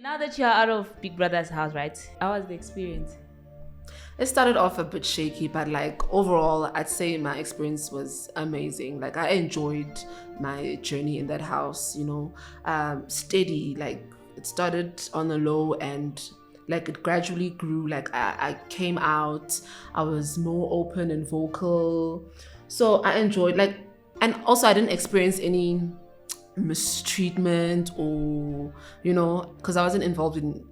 Now that you're out of Big Brother's house, right? How was the experience? It started off a bit shaky, but like overall, I'd say my experience was amazing. Like I enjoyed my journey in that house, steady. Like it started on the low and like it gradually grew. Like I came out, I was more open and vocal. So I enjoyed and also I didn't experience any mistreatment or, because I wasn't involved in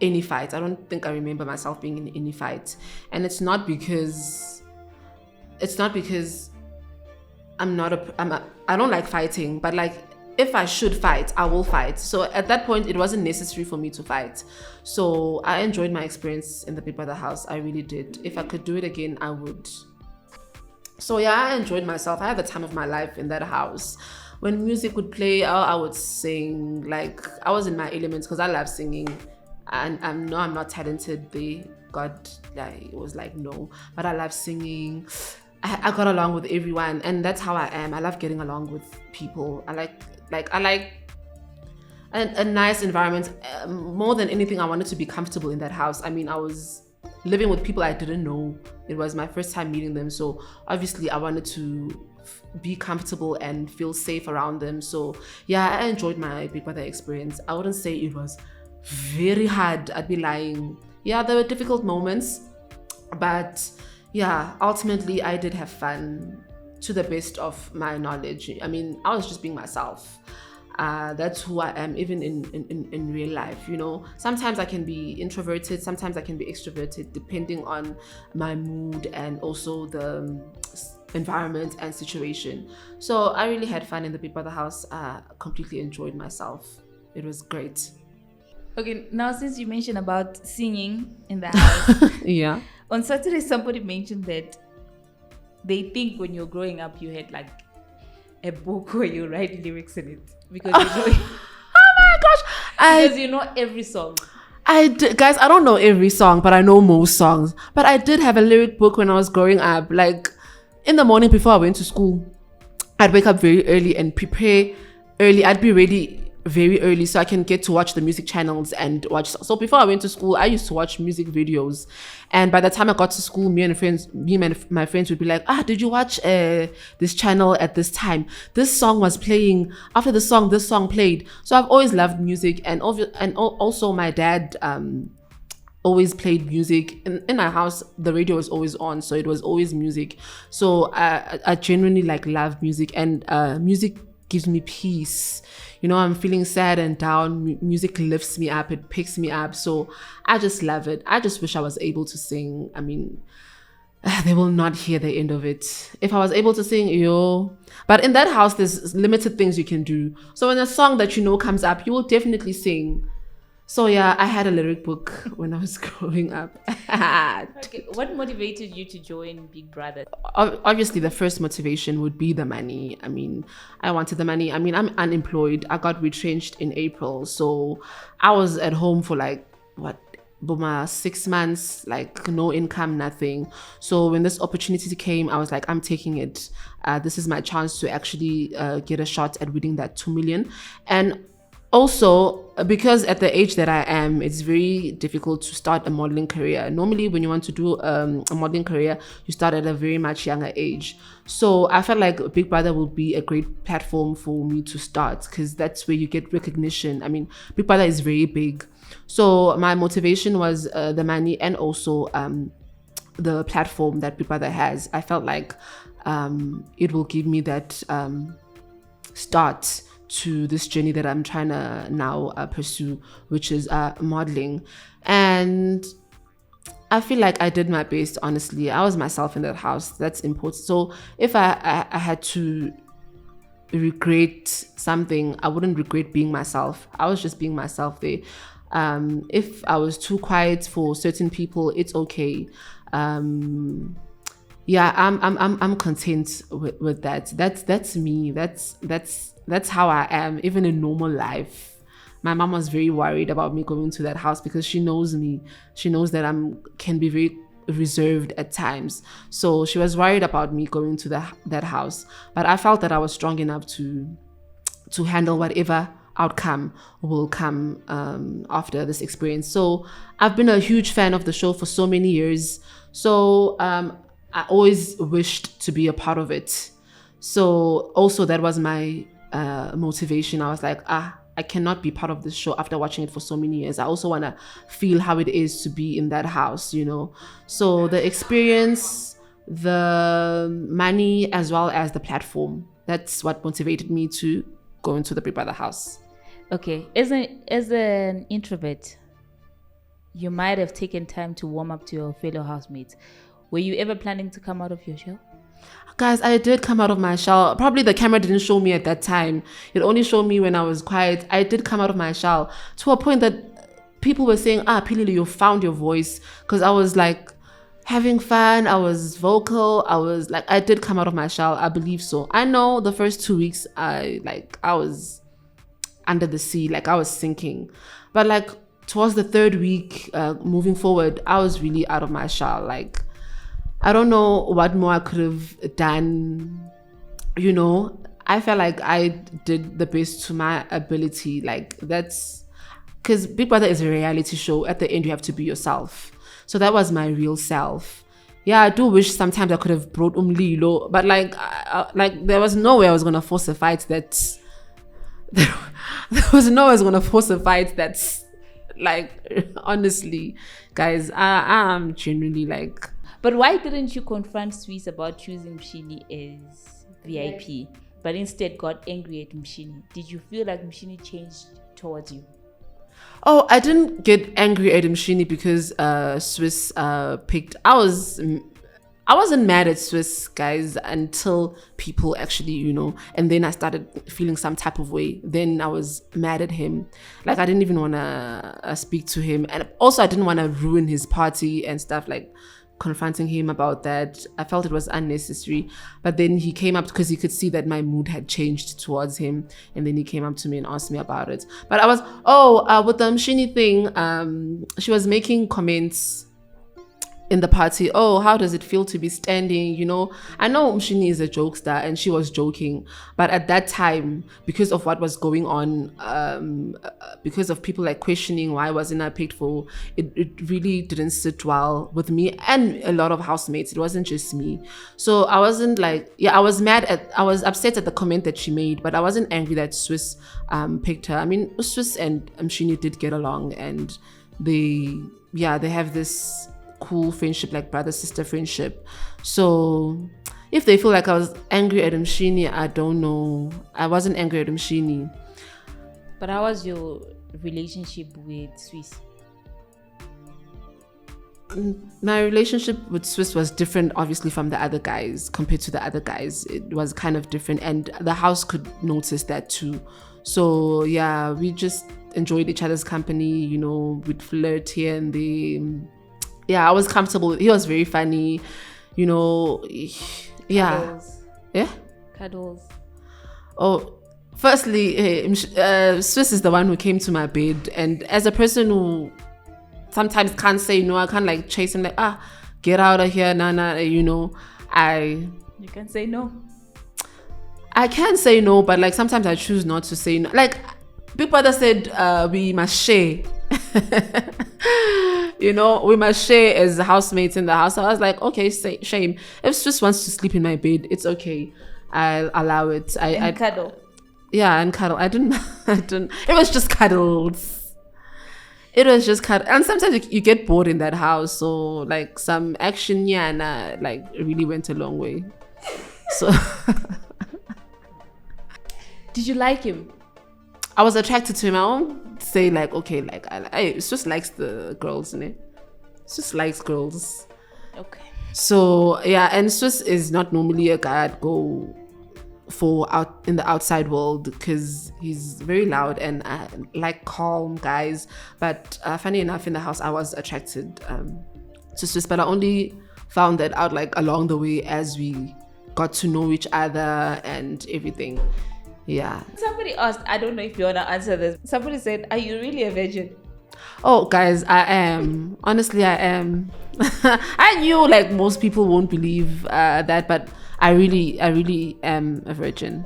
any fight. I don't think I remember myself being in any fight. And it's not because I don't like fighting, but like if I should fight, I will fight. So at that point, it wasn't necessary for me to fight. So I enjoyed my experience in the Big Brother house. I really did. If I could do it again, I would. So yeah, I enjoyed myself. I had the time of my life in that house. When music would play, I would sing. Like I was in my elements because I love singing. And I'm not talented. God, like, it was like no, but I love singing. I got along with everyone, and that's how I am. I love getting along with people. I like a nice environment. More than anything, I wanted to be comfortable in that house. I mean, I was living with people I didn't know. It was my first time meeting them, so obviously I wanted to be comfortable and feel safe around them. So yeah, I enjoyed my Big Brother experience. I wouldn't say it was very hard. I'd be lying. Yeah, there were difficult moments, but yeah, ultimately I did have fun to the best of my knowledge. I mean, I was just being myself. That's who I am, even in real life. Sometimes I can be introverted, sometimes I can be extroverted, depending on my mood and also the environment and situation. So I really had fun in the Big Brother house. Completely enjoyed myself. It was great. Okay, now since you mentioned about singing in the house, Yeah. on Saturday somebody mentioned that they think when you're growing up you had like a book where you write lyrics in it because Oh my gosh! because you know every song. Guys, I don't know every song, but I know most songs. But I did have a lyric book when I was growing up. Like in the morning before I went to school, I'd wake up very early and prepare early. I'd be ready very early so I can get to watch the music channels and watch. So before I went to school, I used to watch music videos, and by the time I got to school, me and my friends would be like, did you watch this channel at this time? This song was playing. After the song, this song played. So I've always loved music, and also my dad always played music in our house. The radio was always on, so it was always music. So I genuinely love music, and music gives me peace. I'm feeling sad and down. Music lifts me up. It picks me up. So I just love it. I just wish I was able to sing. I mean, they will not hear the end of it. If I was able to sing, but in that house, there's limited things you can do. So when a song that comes up, you will definitely sing. So yeah, I had a lyric book when I was growing up. Okay, what motivated you to join Big Brother? Obviously, the first motivation would be the money. I mean, I wanted the money. I mean, I'm unemployed. I got retrenched in April. So I was at home for 6 months, no income, nothing. So when this opportunity came, I was like, I'm taking it. This is my chance to actually get a shot at winning that 2 million. And also, because at the age that I am, it's very difficult to start a modeling career. Normally, when you want to do a modeling career, you start at a very much younger age. So I felt like Big Brother would be a great platform for me to start, because that's where you get recognition. I mean, Big Brother is very big. So my motivation was the money and also the platform that Big Brother has. I felt like it will give me that start to this journey that I'm trying to now pursue, which is modeling. And I feel like I did my best, honestly. I was myself in that house. That's important. So if I had to regret something, I wouldn't regret being myself. I was just being myself there. If I was too quiet for certain people, it's okay. Yeah, I'm content with that. That's me. That's how I am, even in normal life. My mom was very worried about me going to that house because she knows me. She knows that can be very reserved at times. So she was worried about me going to that house. But I felt that I was strong enough to handle whatever outcome will come after this experience. So I've been a huge fan of the show for so many years. So I always wished to be a part of it. So also that was my motivation. I was like, I cannot be part of this show after watching it for so many years. I also want to feel how it is to be in that house, you know. So the experience, the money, as well as the platform, that's what motivated me to go into the Big Brother house. Okay, as an introvert, you might have taken time to warm up to your fellow housemates. Were you ever planning to come out of your shell? Guys, I did come out of my shell. Probably the camera didn't show me at that time. It only showed me when I was quiet. I did come out of my shell to a point that people were saying, Philile, you found your voice. Because I was like having fun. I was vocal. I did come out of my shell. I believe so. I know the first 2 weeks, I was under the sea. Like I was sinking. But like towards the third week, moving forward, I was really out of my shell. Like, I don't know what more I could have done. You know, I felt like I did the best to my ability. Like that's because Big Brother is a reality show. At the end, you have to be yourself. So that was my real self. Yeah, I do wish sometimes I could have brought Lilo, but like there was no way I was gonna force a fight. That's there was no way I was gonna force a fight. That's like honestly, guys, I'm genuinely like. But why didn't you confront Swiss about choosing Mshini as VIP, but instead got angry at Mshini? Did you feel like Mshini changed towards you? Oh, I didn't get angry at Mshini because Swiss picked. I wasn't mad at Swiss, guys, until people actually, you know, and then I started feeling some type of way. Then I was mad at him. Like I didn't even want to speak to him, and also I didn't want to ruin his party and stuff, like confronting him about that. I felt it was unnecessary. But then he came up because he could see that my mood had changed towards him, and then he came up to me and asked me about it. But I was with the Mshini thing, she was making comments in the party. Oh, how does it feel to be standing? You know, I know Mshini is a jokester and she was joking, but at that time, because of what was going on, because of people like questioning why wasn't I picked for, it really didn't sit well with me and a lot of housemates. It wasn't just me. So I wasn't like, I was upset at the comment that she made, but I wasn't angry that Swiss picked her. I mean, Swiss and Mshini did get along, and they have this cool friendship, like brother-sister friendship. So if they feel like I was angry at Mshini, I don't know. I wasn't angry at Mshini. But how was your relationship with Swiss? My relationship with Swiss was different, obviously, from the other guys. Compared to the other guys, it was kind of different, and the house could notice that too. So yeah, we just enjoyed each other's company, you know, we'd flirt here and there. Yeah, I was comfortable. He was very funny, you know. Yeah. Cuddles. Yeah? Cuddles. Oh, firstly, Swiss is the one who came to my bed. And as a person who sometimes can't say no, I can't like chase him like, get out of here, Nana, you know. You can say no. I can say no, but like sometimes I choose not to say no. Like Big Brother said, we must share. You know, we must share as housemates in the house. So I was like, okay, shame. If Swiss wants to sleep in my bed, it's okay. I'll allow it. I cuddle. Yeah, and cuddle. I didn't. It was just cuddles. It was just cuddle. And sometimes you get bored in that house. So like some action, like really went a long way. So. Did you like him? I was attracted to him. I won't say like, okay, like I just likes the girls, innit? Just likes girls. Okay. So yeah, and Swiss is not normally a guy I'd go for out in the outside world because he's very loud and I like calm guys. But funny enough, in the house I was attracted to Swiss, but I only found that out like along the way as we got to know each other and everything. Yeah. Somebody asked, I don't know if you want to answer this. Somebody said, are you really a virgin? Oh, guys, I am. Honestly, I am. I knew like most people won't believe that, but I really am a virgin.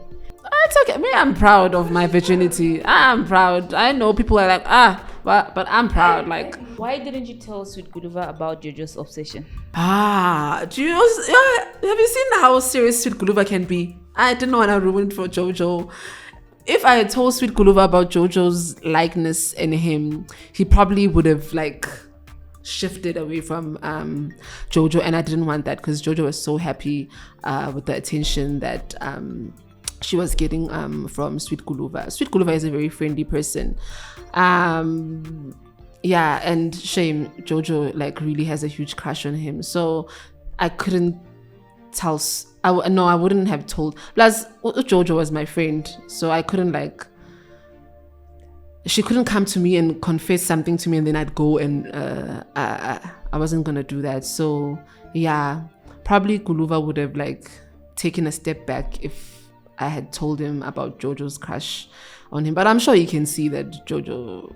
it's okay. Me, I'm proud of my virginity. I'm proud. I know people are like, but I'm proud. Like, Why didn't you tell Sweet Guluva about Jojo's obsession? do you have you seen how serious Sweet Guluva can be? I didn't want to ruin it for Jojo. If I had told Sweet Guluva about Jojo's likeness in him, he probably would have like shifted away from Jojo, and I didn't want that because Jojo was so happy with the attention that she was getting from Sweet Guluva. Sweet Guluva is a very friendly person. Yeah, and shame Jojo like really has a huge crush on him. So I couldn't tell. I wouldn't have told. Plus, Jojo was my friend, so I couldn't like. She couldn't come to me and confess something to me, and then I'd go and I wasn't gonna do that. So yeah, probably Guluva would have like taken a step back if I had told him about Jojo's crush on him. But I'm sure he can see that Jojo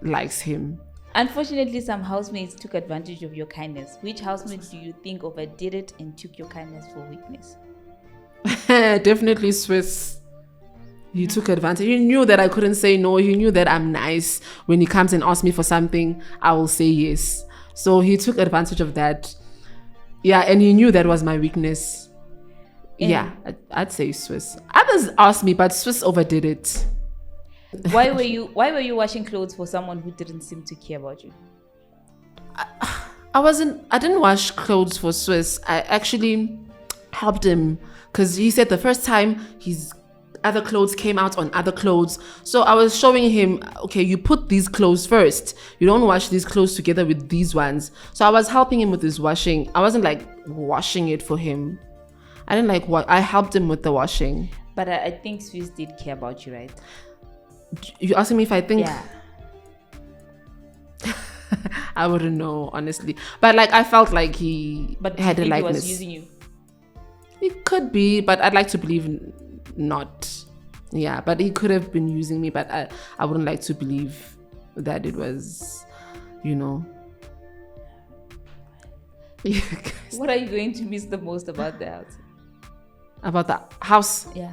likes him. Unfortunately, some housemates took advantage of your kindness. Which housemate do you think overdid it and took your kindness for weakness? Definitely Swiss. He took advantage. He knew that I couldn't say no. He knew that I'm nice. When he comes and asks me for something, I will say yes. So he took advantage of that. Yeah, and he knew that was my weakness. Yeah, I'd say Swiss. Others asked me, but Swiss overdid it. Why were you washing clothes for someone who didn't seem to care about you? I didn't wash clothes for Swiss. I actually helped him because he said the first time his other clothes came out on other clothes. So I was showing him, okay, you put these clothes first. You don't wash these clothes together with these ones. So I was helping him with his washing. I wasn't like washing it for him. I didn't like what I helped him with the washing. But I think Swiss did care about you, right? You asking me if I think? Yeah. I wouldn't know, honestly. But like I felt like he had a likeness. He was using you? It could be, but I'd like to believe not. Yeah, but he could have been using me, but I wouldn't like to believe that it was, you know. What are you going to miss the most about the house? About the house? Yeah.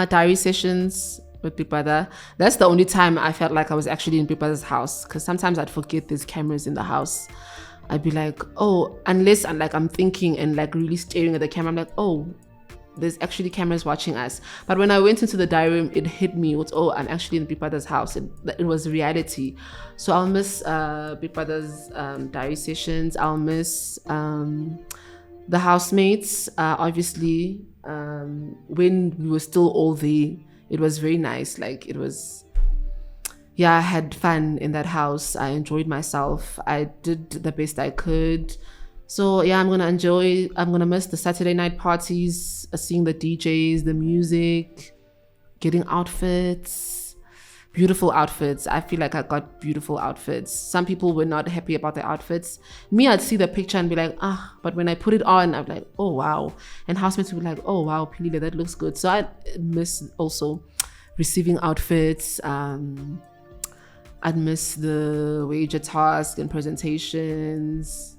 Diary sessions with Big Brother. That's the only time I felt like I was actually in Big Brother's house, because sometimes I'd forget there's cameras in the house. I'd be like, oh, unless I'm thinking and like really staring at the camera, I'm like, oh, there's actually cameras watching us. But when I went into the diary room, it hit me with, oh, I'm actually in Big Brother's house. It was reality. So I'll miss Big Brother's diary sessions. I'll miss the housemates. Obviously, when we were still all there, it was very nice. Like, it was, yeah, I had fun in that house. I enjoyed myself. I did the best I could. So yeah, I'm gonna miss the Saturday night parties, seeing the DJs, the music, getting outfits, beautiful outfits. I feel like I got beautiful outfits. Some people were not happy about their outfits. Me, I'd see the picture and be like, but when I put it on, I'm like, oh wow. And housemates would be like, oh wow, Philile, that looks good. So I miss also receiving outfits. I'd miss the wager task and presentations.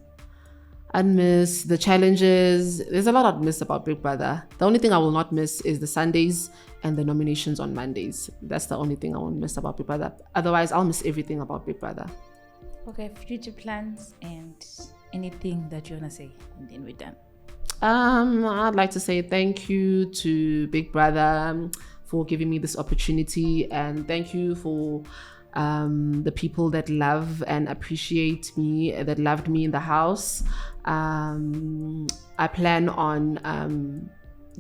I'd miss the challenges. There's a lot I'd miss about Big Brother. The only thing I will not miss is the Sundays and the nominations on Mondays. That's the only thing I won't miss about Big Brother. Otherwise, I'll miss everything about Big Brother. Okay, future plans and anything that you want to say, and then we're done. I'd like to say thank you to Big Brother for giving me this opportunity, and thank you for the people that love and appreciate me, that loved me in the house. I plan on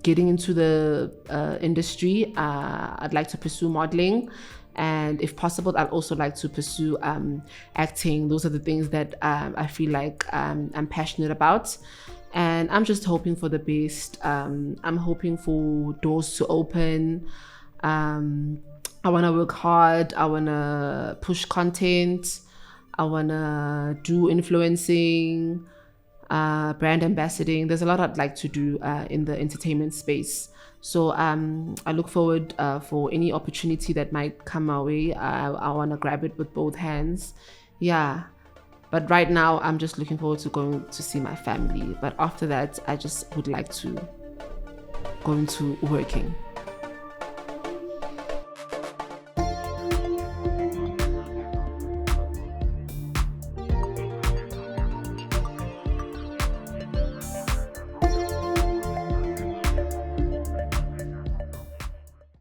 getting into the industry. I'd like to pursue modeling, and if possible, I'd also like to pursue acting. Those are the things that I feel like I'm passionate about, and I'm just hoping for the best. I'm hoping for doors to open. I want to work hard. I want to push content. I want to do influencing, brand ambassadoring. There's a lot I'd like to do in the entertainment space. So I look forward for any opportunity that might come my way. I want to grab it with both hands. Yeah. But right now, I'm just looking forward to going to see my family. But after that, I just would like to go into working.